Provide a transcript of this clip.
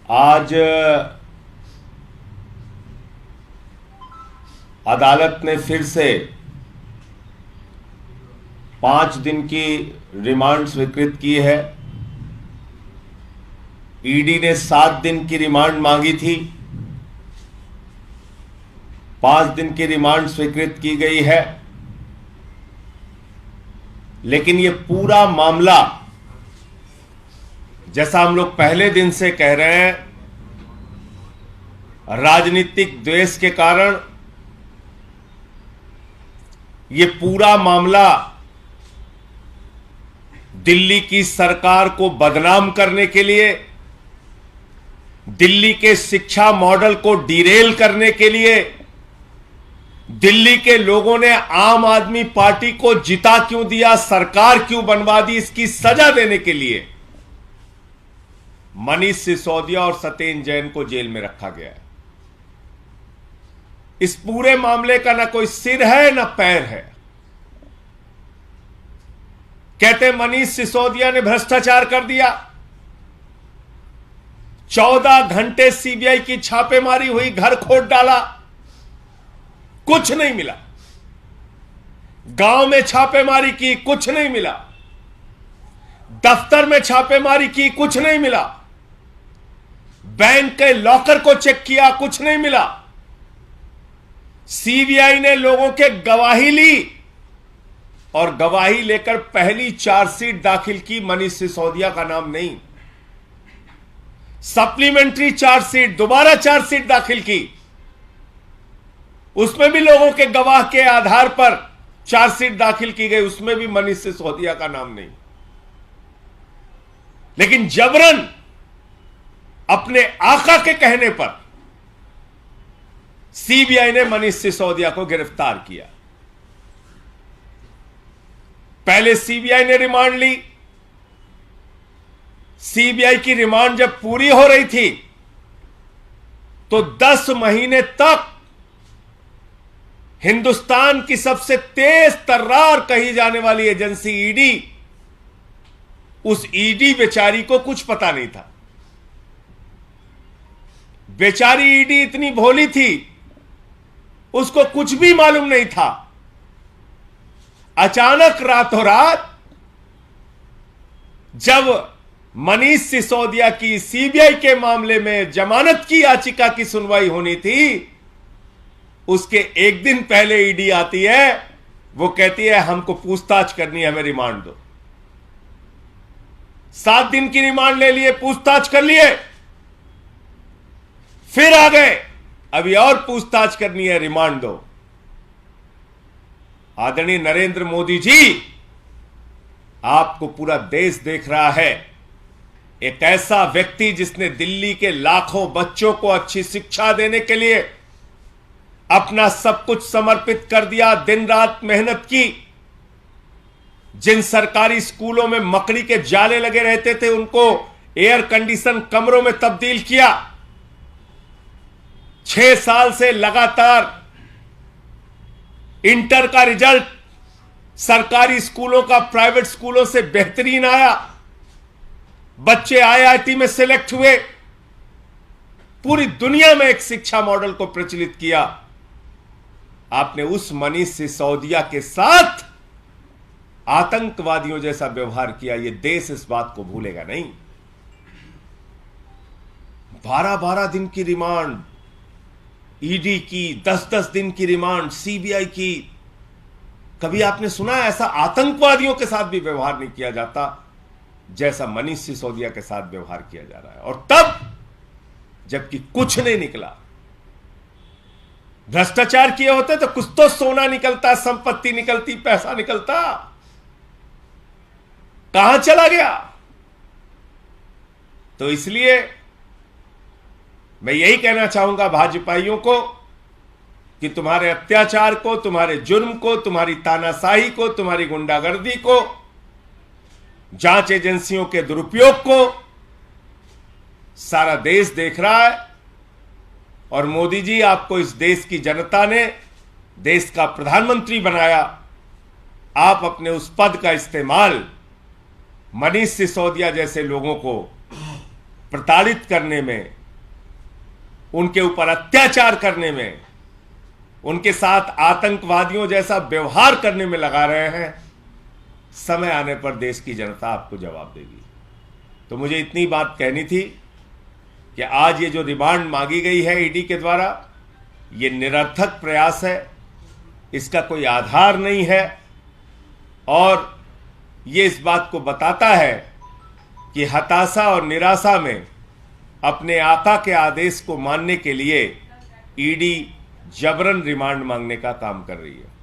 आज अदालत ने फिर से 5 दिन की रिमांड स्वीकृत की है। ईडी ने 7 दिन की रिमांड मांगी थी, 5 दिन की रिमांड स्वीकृत की गई है। लेकिन यह पूरा मामला, जैसा हम लोग पहले दिन से कह रहे हैं, राजनीतिक द्वेष के कारण यह पूरा मामला दिल्ली की सरकार को बदनाम करने के लिए, दिल्ली के शिक्षा मॉडल को डिरेल करने के लिए, दिल्ली के लोगों ने आम आदमी पार्टी को जिता क्यों दिया, सरकार क्यों बनवा दी, इसकी सजा देने के लिए मनीष सिसोदिया और सत्येंद्र जैन को जेल में रखा गया है। इस पूरे मामले का ना कोई सिर है ना पैर है। कहते मनीष सिसोदिया ने भ्रष्टाचार कर दिया। 14 घंटे सीबीआई की छापेमारी हुई, घर खोद डाला, कुछ नहीं मिला। गांव में छापेमारी की, कुछ नहीं मिला। दफ्तर में छापेमारी की, कुछ नहीं मिला। बैंक के लॉकर को चेक किया, कुछ नहीं मिला। सीबीआई ने लोगों के गवाही ली और गवाही लेकर पहली चार्जशीट दाखिल की, मनीष सिसोदिया का नाम नहीं। सप्लीमेंट्री चार्जशीट, दोबारा चार्जशीट दाखिल की, उसमें भी लोगों के गवाह के आधार पर चार्जशीट दाखिल की गई, उसमें भी मनीष सिसोदिया का नाम नहीं। लेकिन जबरन अपने आका के कहने पर सीबीआई ने मनीष सिसोदिया को गिरफ्तार किया। पहले सीबीआई ने रिमांड ली। सीबीआई की रिमांड जब पूरी हो रही थी तो 10 महीने तक हिंदुस्तान की सबसे तेज तर्रार कही जाने वाली एजेंसी ईडी, उस ईडी बेचारी को कुछ पता नहीं था। बेचारी ईडी इतनी भोली थी, उसको कुछ भी मालूम नहीं था। अचानक रातों रात जब मनीष सिसोदिया की सीबीआई के मामले में जमानत की याचिका की सुनवाई होनी थी, उसके एक दिन पहले ईडी आती है, वो कहती है हमको पूछताछ करनी है, हमें रिमांड दो। 7 दिन की रिमांड ले लिए, पूछताछ कर लिए, फिर आ गए, अभी और पूछताछ करनी है, रिमांड दो। आदरणीय नरेंद्र मोदी जी, आपको पूरा देश देख रहा है। एक ऐसा व्यक्ति जिसने दिल्ली के लाखों बच्चों को अच्छी शिक्षा देने के लिए अपना सब कुछ समर्पित कर दिया, दिन रात मेहनत की, जिन सरकारी स्कूलों में मकड़ी के जाले लगे रहते थे उनको एयर कंडीशन कमरों में तब्दील किया। 6 साल से लगातार इंटर का रिजल्ट सरकारी स्कूलों का प्राइवेट स्कूलों से बेहतरीन आया। बच्चे आईआईटी में सिलेक्ट हुए। पूरी दुनिया में एक शिक्षा मॉडल को प्रचलित किया। आपने उस मनीष सिसोदिया के साथ आतंकवादियों जैसा व्यवहार किया। यह देश इस बात को भूलेगा नहीं। 12-12 दिन की रिमांड ईडी की, 10-10 दिन की रिमांड सीबीआई की। कभी आपने सुना ऐसा आतंकवादियों के साथ भी व्यवहार नहीं किया जाता जैसा मनीष सिसोदिया के साथ व्यवहार किया जा रहा है। और तब जबकि कुछ नहीं निकला। भ्रष्टाचार किए होते तो कुछ तो सोना निकलता, संपत्ति निकलती, पैसा निकलता। कहां चला गया? तो इसलिए मैं यही कहना चाहूंगा भाजपाइयों को कि तुम्हारे अत्याचार को, तुम्हारे जुर्म को, तुम्हारी तानाशाही को, तुम्हारी गुंडागर्दी को, जांच एजेंसियों के दुरुपयोग को सारा देश देख रहा है। और मोदी जी, आपको इस देश की जनता ने देश का प्रधानमंत्री बनाया। आप अपने उस पद का इस्तेमाल मनीष सिसोदिया जैसे लोगों को प्रताड़ित करने में, उनके ऊपर अत्याचार करने में, उनके साथ आतंकवादियों जैसा व्यवहार करने में लगा रहे हैं, समय आने पर देश की जनता आपको जवाब देगी। तो मुझे इतनी बात कहनी थी कि आज ये जो रिमांड मांगी गई है ईडी के द्वारा, ये निरर्थक प्रयास है, इसका कोई आधार नहीं है और ये इस बात को बताता है कि हताशा और निराशा में अपने आका के आदेश को मानने के लिए ईडी जबरन रिमांड मांगने का काम कर रही है।